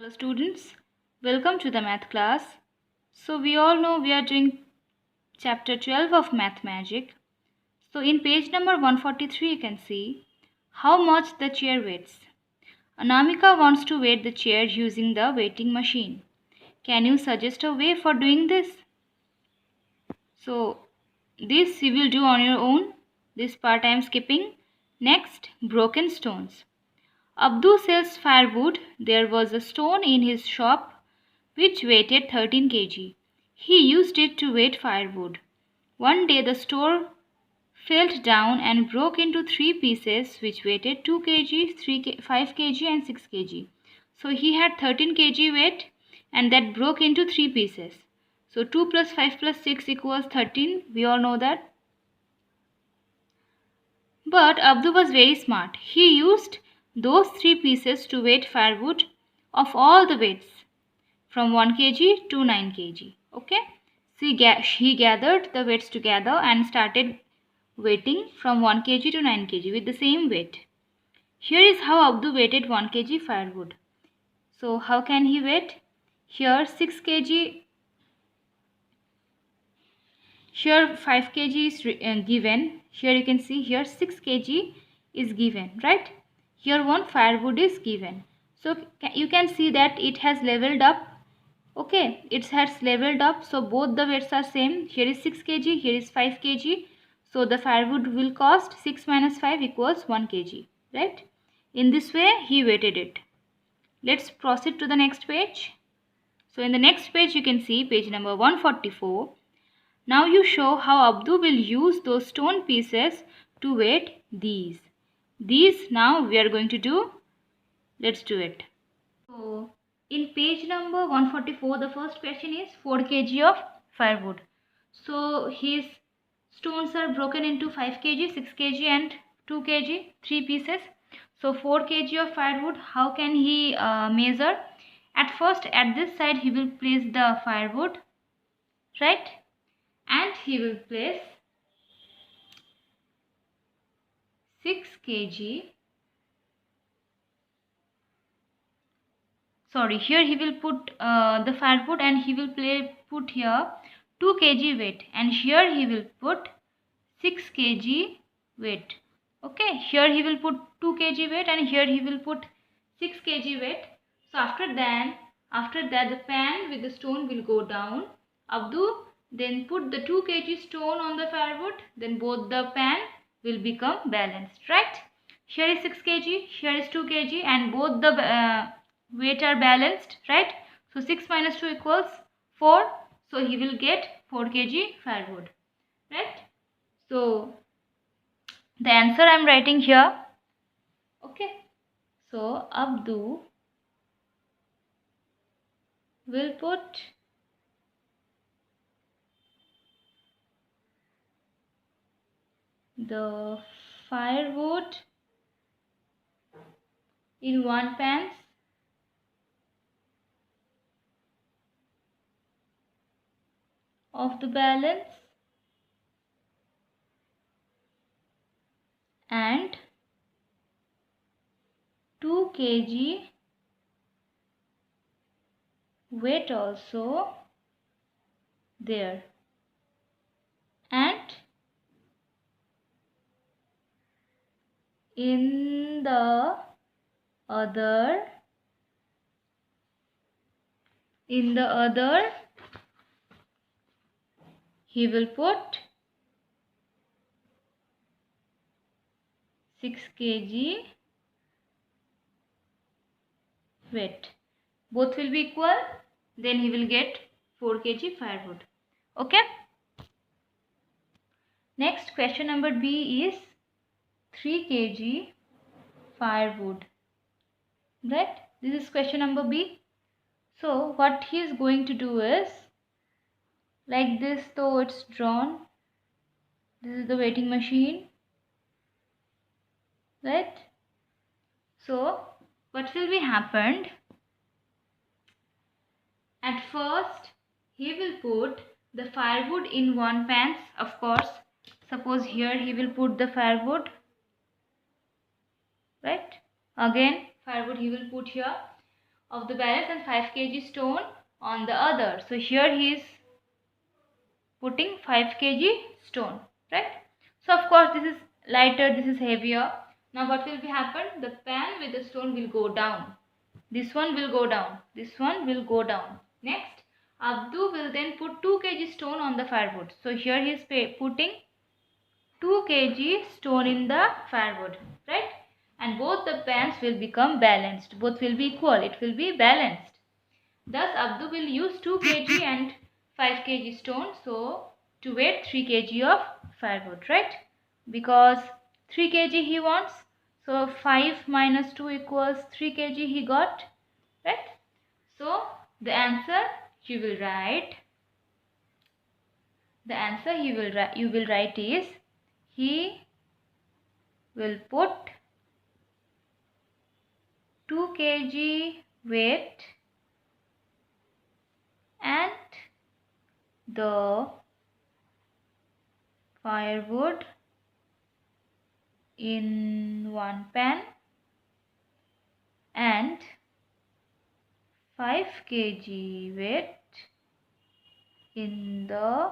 Hello students, welcome to the math class. So we all know we are doing chapter 12 of Math Magic. So in page number 143 you can see how much the chair weighs. Anamika wants to weight the chair using the weighting machine. Can you suggest a way for doing this? So this you will do on your own. This part I am skipping. Next, broken stones. Abdu sells firewood. There was a stone in his shop which weighed 13 kg. He used it to weight firewood. One day the store fell down and broke into three pieces which weighed 2 kg, 5 kg and 6 kg. So he had 13 kg weight and that broke into three pieces. So 2 plus 5 plus 6 equals 13. We all know that. But Abdu was very smart. He used those three pieces to weight firewood of all the weights from 1 kg to 9 kg. Okay. So he gathered the weights together and started weighting from 1 kg to 9 kg with the same weight. Here is how Abdu weighted 1 kg firewood. So how can he weight? Here 6 kg, here 5 kg is given. Here you can see here 6 kg is given, right? Here one firewood is given. So you can see that it has leveled up. Okay, it has leveled up. So both the weights are same. Here is 6 kg, here is 5 kg. So the firewood will cost 6 minus 5 equals 1 kg, right? In this way he weighted it. Let's proceed to the next page. So in the next page you can see page number 144. Now you show how Abdu will use those stone pieces to weight these. These now we are going to do. Let's do it. So in page number 144, the first question is 4 kg of firewood. So his stones are broken into 5 kg, 6 kg and 2 kg, 3 pieces. So 4 kg of firewood, how can he measure? At first at this side he will place the firewood, right? And he will place 6 kg. Sorry, here he will put the firewood and he will put here 2 kg weight, and here he will put 6 kg weight. Okay, here he will put 2 kg weight and here he will put 6 kg weight. So after that the pan with the stone will go down. Abdu then put the 2 kg stone on the firewood, then both the pan will become balanced, right? Here is 6 kg, here is 2 kg and both the weight are balanced, right? So 6 minus 2 equals 4. So he will get 4 kg firewood, right? So the answer I am writing here. Okay. So Abdu will put the firewood in one pan of the balance and 2 kg weight also there, and in the other he will put 6 kg weight. Both will be equal, then he will get 4 kg firewood. Okay. Next question number B is 3 kg firewood, right? This is question number B. So what he is going to do is, like this, though it's drawn, this is the weighting machine, right? So what will be happened? At first he will put the firewood in one pan, of course. Suppose here he will put the firewood, right? Again firewood he will put here. of the balance and 5 kg stone on the other. So here he is putting 5 kg stone, right? So of course this is lighter, this is heavier. Now what will be happen? The pan with the stone will go down. This one will go down. This one will go down. Next, Abdu will then put 2 kg stone on the firewood. So here he is putting 2 kg stone in the firewood, right? And both the pans will become balanced. Both will be equal. It will be balanced. Thus, Abdu will use 2 kg and 5 kg stone. So, to weight 3 kg of firewood, right? Because 3 kg he wants. So, 5 minus 2 equals 3 kg he got, right? So, the answer you will write. The answer you will write is he will put 2 kg weight and the firewood in one pan and 5 kg weight in the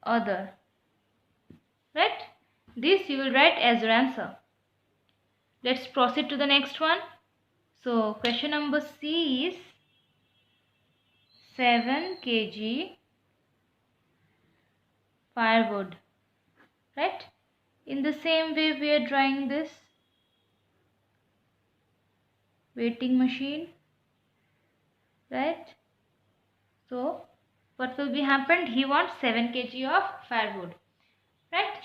other, right? This you will write as your answer. Let's proceed to the next one. So question number C is 7 kg firewood, right? In the same way we are drawing this weighting machine, right? So what will be happened? He wants 7 kg of firewood, right?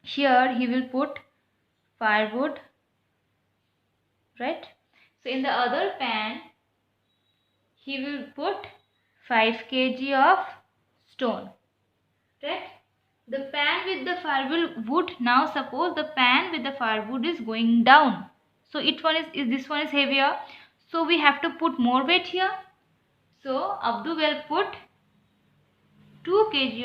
Here he will put firewood, right? So in the other pan he will put 5 kg of stone, right? The pan with the firewood, now suppose the pan with the firewood is going down. So this one is heavier. So we have to put more weight here. So Abdu will put 2 kg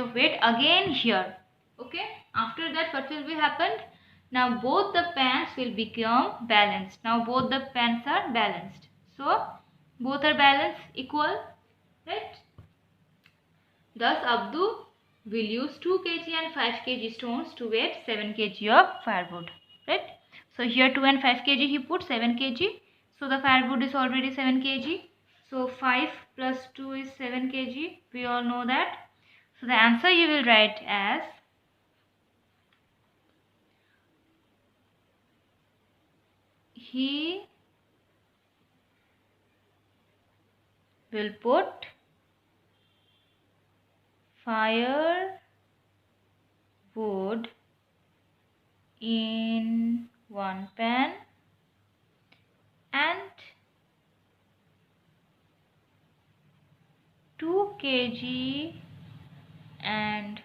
of weight again here. Okay. After that what will be happened? Now both the pans will become balanced. Now both the pans are balanced. So both are balanced, equal, right? Thus Abdu will use 2 kg and 5 kg stones to weight 7 kg of firewood, right? So here 2 and 5 kg he put 7 kg. So the firewood is already 7 kg. So 5 plus 2 is 7 kg. We all know that. So the answer you will write as he will put firewood in one pan and 2 kg and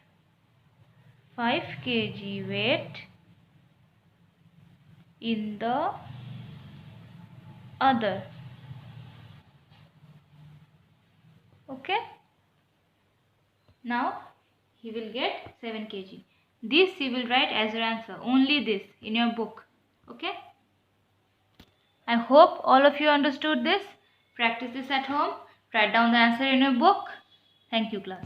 5 kg weight in the other. Okay. Now he will get 7 kg. This you will write as your answer. Only this in your book. Okay. I hope all of you understood this. Practice this at home. Write down the answer in your book. Thank you, class.